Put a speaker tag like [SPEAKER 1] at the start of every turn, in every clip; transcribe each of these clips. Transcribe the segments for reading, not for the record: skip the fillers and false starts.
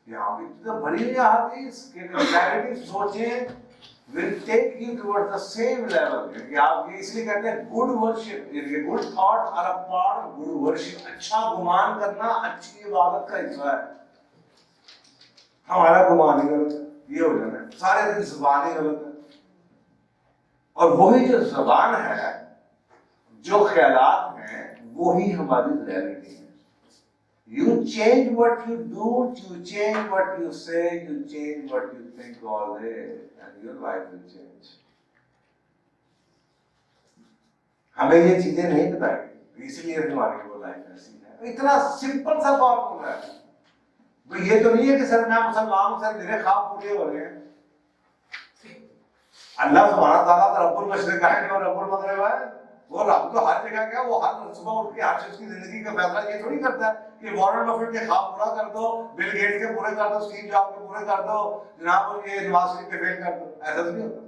[SPEAKER 1] यहाँ भी तो भरी हुई हदीस के नेगेटिव सोचें will take you towards the same level. कि आप ये इसलिए कहते हैं good worship, ये good thoughts are a part of good worship. अच्छा गुमान करना अच्छी इबादत का हिस्सा है। हमारा गुमान ही गलत है, ये हो जाना है, सारे दिन ज़बान ही गलत है। और वही जो ज़बान है, जो ख्यालात हैं, वही हमारी रियलिटी है। You change what you do, you change what you say, you change what you think all day, and your life will change. हमें ये चीजें नहीं बताएंगे, इसलिए हमारी वो लाइफ ऐसी है। इतना सिंपल सा फॉर्मूला है। तो ये तो नहीं है कि सर मैं मुसलमान हूं, सर मेरे ख्वाब पूरे हो रहे हैं। अल्लाह सुब्हानहू तआला तो रब्बुल मशरिक है और रब्बुल मगरिब है। वो रब तो हर जगह क्या, वो हर सुबह उठ के हर शख्स की जिंदगी का फैसला ये थोड़ी करता है कि वॉरेन बफेट के ख्वाब पूरा कर दो, बिल गेट्स के पूरे कर दो, स्टीव जॉब के पूरे कर दो, जनाब ये नवाज शरीफ के फेल कर दो। ऐसा तो नहीं होता।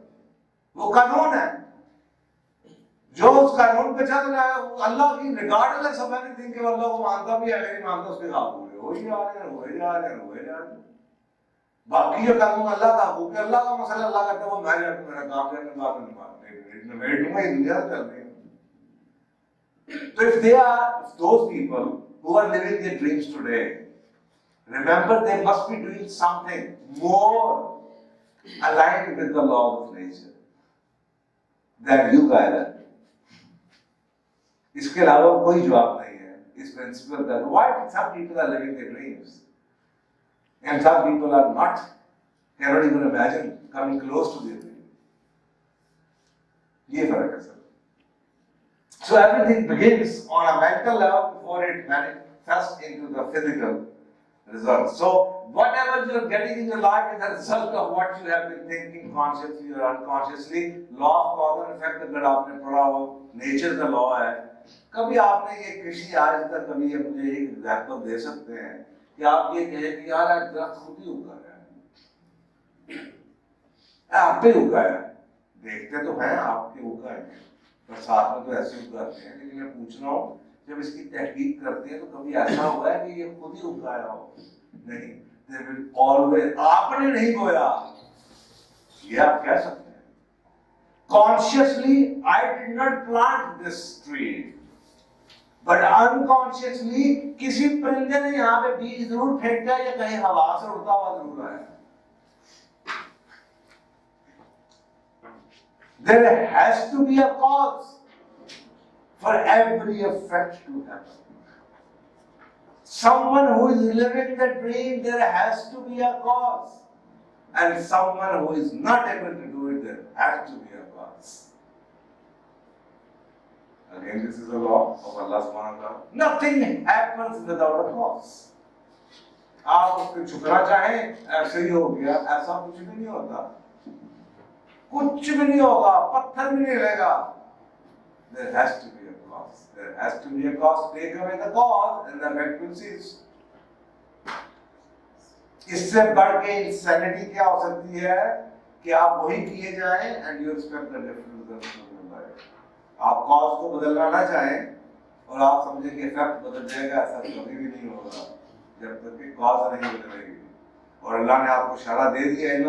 [SPEAKER 1] वो कानून है, जो उस कानून पे चल रहा है, वो अल्लाह की रिगार्डलेस ऑफ एनीथिंग के अल्लाह को मानता भी है नहीं मानता, उसके ख्वाब पूरे हो ही जा रहे हैं, हो ही जा रहे हैं, हो ही जा रहे हैं। बाकी जो कानून अल्लाह का हुक्म है, अल्लाह का मसला अल्लाह करता है, वो मैं जाकर मेरा काम करने बात नहीं मानते, मेरे डूंगा ये दुनिया चल रही है। So if they are those people who are living their dreams today, remember they must be doing something more aligned with the laws of nature than you guys are. इसके अलावा कोई जवाब नहीं है इस प्रिंसिपल का। Why some people are living their dreams and some people are not, cannot even imagine coming close to their dream. ये फर्क है sir. So everything begins on a mental level before it manifests into the physical result. So whatever you are getting in your life is a result of what you have been thinking consciously or unconsciously. Law of cause and effect अगर आपने पढ़ा हो, nature का law है। कभी आपने ये किसी आज तक कभी ये मुझे एक एग्जाम्पल दे सकते हैं कि आप ये कहें कि यार आज दरख्त खुद ही उगा है, आप पे उगा है, देखते तो हैं आपके उगा है, बरसात में तो ऐसे उगाते हैं, लेकिन मैं पूछ रहा हूँ जब इसकी तहकीक करते हैं तो कभी ऐसा हुआ है कि ये खुद ही उगाया हो? नहीं, they will always, आपने नहीं बोया, ये आप कह सकते हैं। Consciously, I did not plant this tree, but unconsciously किसी परिंदे ने यहाँ पे बीज जरूर फेंका या कहीं हवा से उड़ता हुआ जरूर आया। There has to be a cause for every effect to happen. Someone who is living the dream, there has to be a cause. And someone who is not able to do it, there has to be a cause. Again, this is the law of Allah subhanahu wa ta'ala. Nothing happens without a cause. आप उसको झुकना चाहें, ऐसे ही हो गया, ऐसा कुछ भी नहीं होता। कुछ भी नहीं होगा, पत्थर भी नहीं हिलेगा। There has to be a cause. There has to be a cause. Take away the cause and the effect will cease. इससे बढ़ के insanity क्या हो सकती है कि आप वही किए जाएं and you expect the different results from your life. आप cause को बदलना ना चाहें और आप समझें कि effect बदल जाएगा, ऐसा कभी भी नहीं होगा जब तक कि cause नहीं बदलेगी। और अल्लाह ने आपको इशारा दे दिया है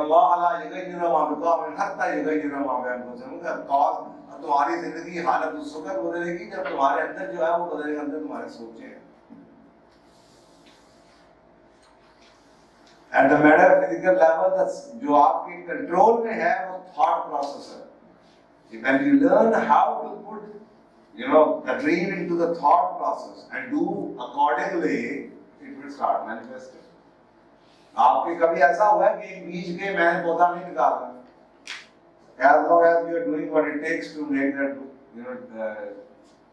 [SPEAKER 1] तुम्हारी जिंदगी हालत उस वक्त बदलेगी जब तुम्हारे अंदर जो है वो बदलेगा, अंदर तुम्हारे सोचे हैं। At the metaphysical level, जो आपके कंट्रोल में है वो thought process है। When you learn how to put, the dream into the thought process and do accordingly, it will start manifesting. आपके कभी ऐसा हुआ है कि बीज के मैंने पौधा नहीं निकाला? As long as you are doing what it takes to make that,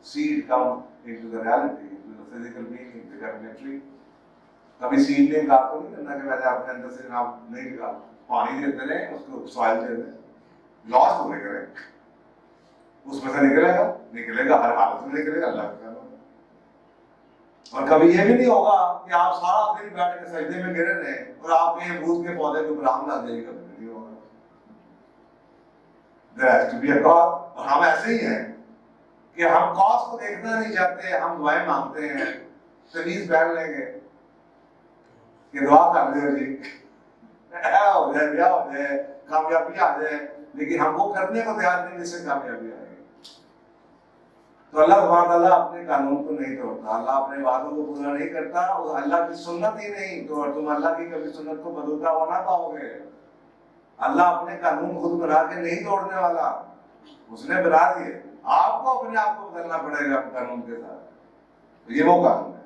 [SPEAKER 1] seed come into the reality, into the physical being, becoming a tree. कभी सीड ने निकाल तो नहीं करना कि मैंने अपने अंदर से जनाब नहीं निकाला, पानी देते रहे, उसको सॉइल दे दें, लॉस हो गए करें, उसमें से निकलेगा, हर हालत में निकलेगा, अल्लाह का काम। और कभी ये भी नहीं होगा कि आप सारा दिन बैठ के सजदे में गिरे रहे और आपके अमरूद के पौधे के ऊपर आम लग जाएगी, कभी नहीं होगा। There has to be a cause। और हम ऐसे ही हैं कि हम कॉज को देखना नहीं चाहते, हम दुआएं मांगते हैं, तवीज बैठ लेंगे, कि दुआ कर दो जी हो जाए, ब्याह हो जाए, कामयाबी आ जाए, लेकिन हम वो करने को तैयार नहीं जिससे कामयाबी आएगी। तो अल्लाह सुब्हानहू तआला अपने कानून को नहीं तोड़ता, अल्लाह अपने वादों को पूरा नहीं करता, और अल्लाह की सुन्नत ही नहीं, तो तुम अल्लाह की कभी सुन्नत को बदलता हुआ ना पाओगे। अल्लाह अपने कानून खुद बना के नहीं तोड़ने वाला, उसने बना दिए, आपको अपने आप को बदलना पड़ेगा कानून के साथ। तो ये वो कानून है।